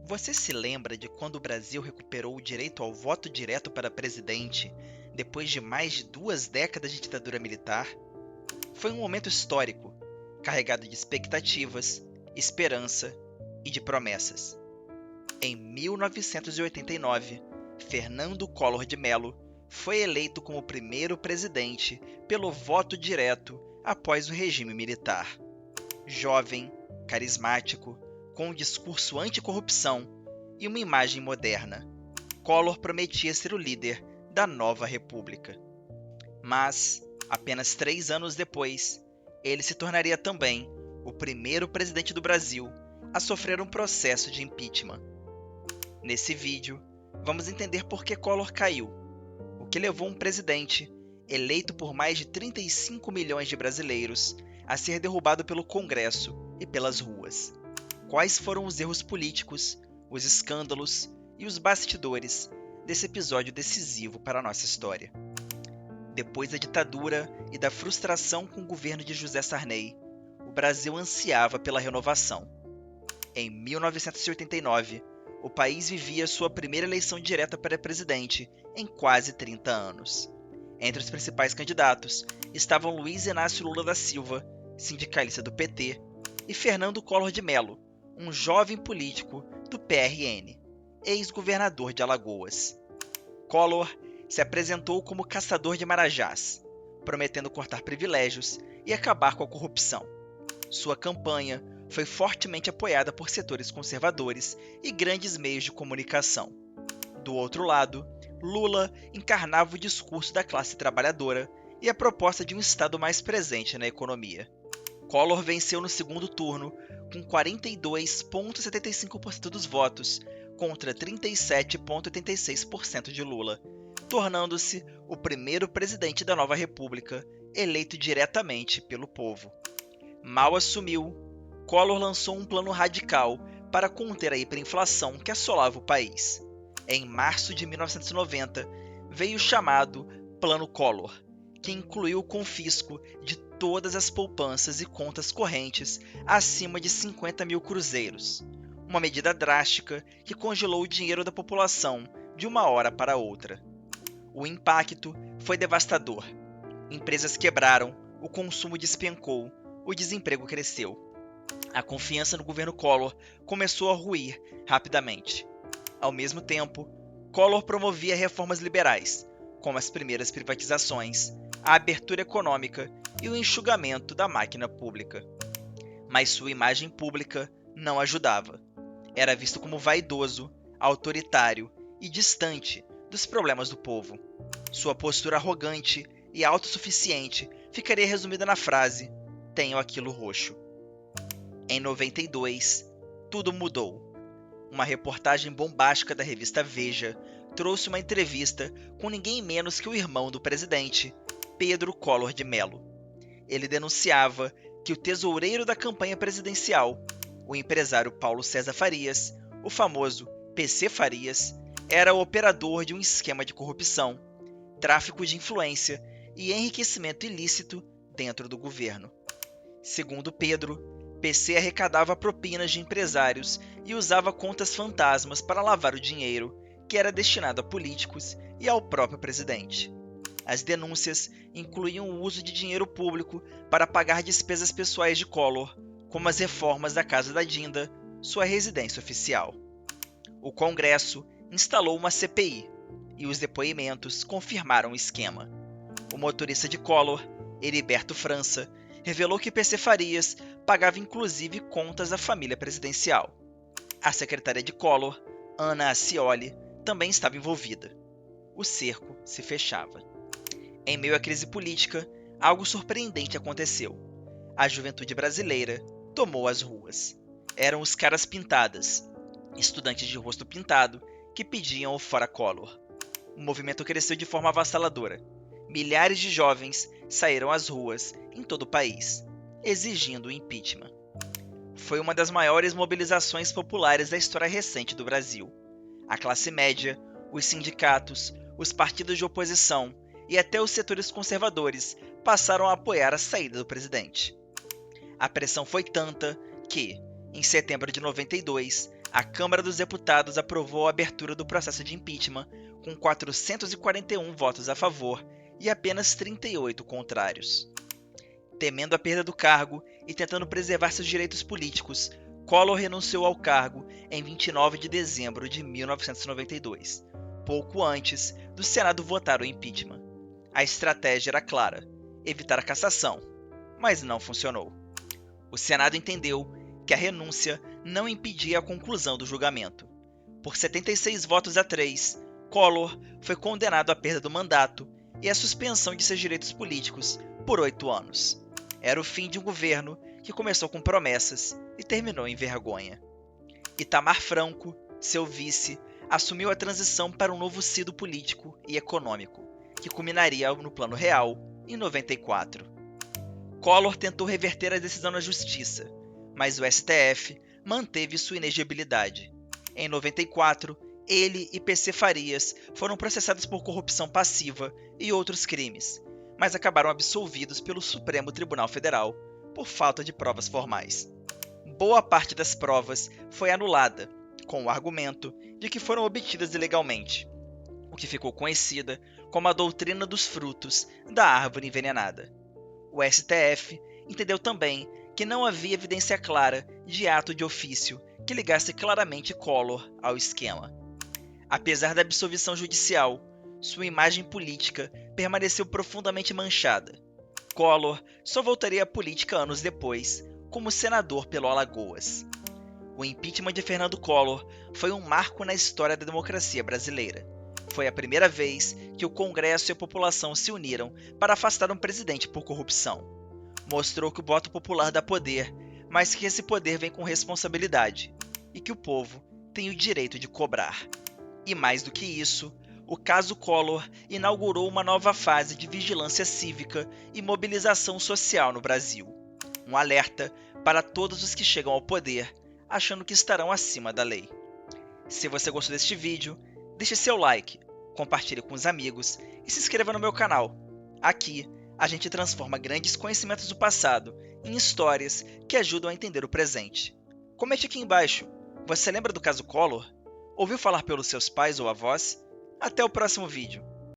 Você se lembra de quando o Brasil recuperou o direito ao voto direto para presidente depois de mais de 2 décadas de ditadura militar? Foi um momento histórico, carregado de expectativas, esperança e de promessas. Em 1989, Fernando Collor de Mello foi eleito como primeiro presidente pelo voto direto após o regime militar. Jovem, carismático, com um discurso anticorrupção e uma imagem moderna, Collor prometia ser o líder da nova república. Mas, apenas 3 anos depois, ele se tornaria também o primeiro presidente do Brasil a sofrer um processo de impeachment. Nesse vídeo, vamos entender por que Collor caiu, o que levou um presidente, eleito por mais de 35 milhões de brasileiros, a ser derrubado pelo Congresso e pelas ruas. Quais foram os erros políticos, os escândalos e os bastidores desse episódio decisivo para a nossa história. Depois da ditadura e da frustração com o governo de José Sarney, o Brasil ansiava pela renovação. Em 1989, o país vivia sua primeira eleição direta para presidente em quase 30 anos. Entre os principais candidatos estavam Luiz Inácio Lula da Silva, sindicalista do PT, e Fernando Collor de Mello, um jovem político do PRN, ex-governador de Alagoas. Collor se apresentou como caçador de marajás, prometendo cortar privilégios e acabar com a corrupção. Sua campanha foi fortemente apoiada por setores conservadores e grandes meios de comunicação. Do outro lado, Lula encarnava o discurso da classe trabalhadora e a proposta de um Estado mais presente na economia. Collor venceu no segundo turno com 42,75% dos votos contra 37,86% de Lula, tornando-se o primeiro presidente da nova república eleito diretamente pelo povo. Mal assumiu, Collor lançou um plano radical para conter a hiperinflação que assolava o país. Em março de 1990, veio o chamado Plano Collor, que incluiu o confisco de todas as poupanças e contas correntes acima de 50 mil cruzeiros, uma medida drástica que congelou o dinheiro da população de uma hora para outra. O impacto foi devastador. Empresas quebraram, o consumo despencou, o desemprego cresceu. A confiança no governo Collor começou a ruir rapidamente. Ao mesmo tempo, Collor promovia reformas liberais, como as primeiras privatizações, a abertura econômica e o enxugamento da máquina pública. Mas sua imagem pública não ajudava. Era visto como vaidoso, autoritário e distante dos problemas do povo. Sua postura arrogante e autossuficiente ficaria resumida na frase: "Tenho aquilo roxo". Em 92, tudo mudou. Uma reportagem bombástica da revista Veja trouxe uma entrevista com ninguém menos que o irmão do presidente, Pedro Collor de Mello. Ele denunciava que o tesoureiro da campanha presidencial, o empresário Paulo César Farias, o famoso PC Farias, era o operador de um esquema de corrupção, tráfico de influência e enriquecimento ilícito dentro do governo. Segundo Pedro, PC arrecadava propinas de empresários e usava contas fantasmas para lavar o dinheiro, que era destinado a políticos e ao próprio presidente. As denúncias incluíam o uso de dinheiro público para pagar despesas pessoais de Collor, como as reformas da Casa da Dinda, sua residência oficial. O Congresso instalou uma CPI, e os depoimentos confirmaram o esquema. O motorista de Collor, Heriberto França, revelou que PC Farias pagava inclusive contas da família presidencial. A secretária de Collor, Ana Ascioli, também estava envolvida. O cerco se fechava. Em meio à crise política, algo surpreendente aconteceu. A juventude brasileira tomou as ruas. Eram os caras pintadas, estudantes de rosto pintado, que pediam o fora Collor. O movimento cresceu de forma avassaladora. Milhares de jovens saíram às ruas em todo o país, exigindo o impeachment. Foi uma das maiores mobilizações populares da história recente do Brasil. A classe média, os sindicatos, os partidos de oposição e até os setores conservadores passaram a apoiar a saída do presidente. A pressão foi tanta que, em setembro de 92, A Câmara dos Deputados aprovou a abertura do processo de impeachment com 441 votos a favor e apenas 38 contrários. Temendo a perda do cargo e tentando preservar seus direitos políticos, Collor renunciou ao cargo em 29 de dezembro de 1992, pouco antes do Senado votar o impeachment. A estratégia era clara: evitar a cassação, mas não funcionou. O Senado entendeu que a renúncia não impedia a conclusão do julgamento. Por 76 votos a 3, Collor foi condenado à perda do mandato e à suspensão de seus direitos políticos por 8 anos. Era o fim de um governo que começou com promessas e terminou em vergonha. Itamar Franco, seu vice, assumiu a transição para um novo ciclo político e econômico, que culminaria no Plano Real em 94. Collor tentou reverter a decisão na justiça, mas o STF manteve sua inegibilidade. Em 94, ele e PC Farias foram processados por corrupção passiva e outros crimes, mas acabaram absolvidos pelo Supremo Tribunal Federal por falta de provas formais. Boa parte das provas foi anulada, com o argumento de que foram obtidas ilegalmente, o que ficou conhecida como a doutrina dos frutos da árvore envenenada. O STF entendeu também que não havia evidência clara de ato de ofício que ligasse claramente Collor ao esquema. Apesar da absolvição judicial, sua imagem política permaneceu profundamente manchada. Collor só voltaria à política anos depois, como senador pelo Alagoas. O impeachment de Fernando Collor foi um marco na história da democracia brasileira. Foi a primeira vez que o Congresso e a população se uniram para afastar um presidente por corrupção. Mostrou que o voto popular dá poder, mas que esse poder vem com responsabilidade, e que o povo tem o direito de cobrar. E mais do que isso, o caso Collor inaugurou uma nova fase de vigilância cívica e mobilização social no Brasil. Um alerta para todos os que chegam ao poder achando que estarão acima da lei. Se você gostou deste vídeo, deixe seu like, compartilhe com os amigos e se inscreva no meu canal. Aqui, a gente transforma grandes conhecimentos do passado em histórias que ajudam a entender o presente. Comente aqui embaixo, você lembra do caso Collor? Ouviu falar pelos seus pais ou avós? Até o próximo vídeo.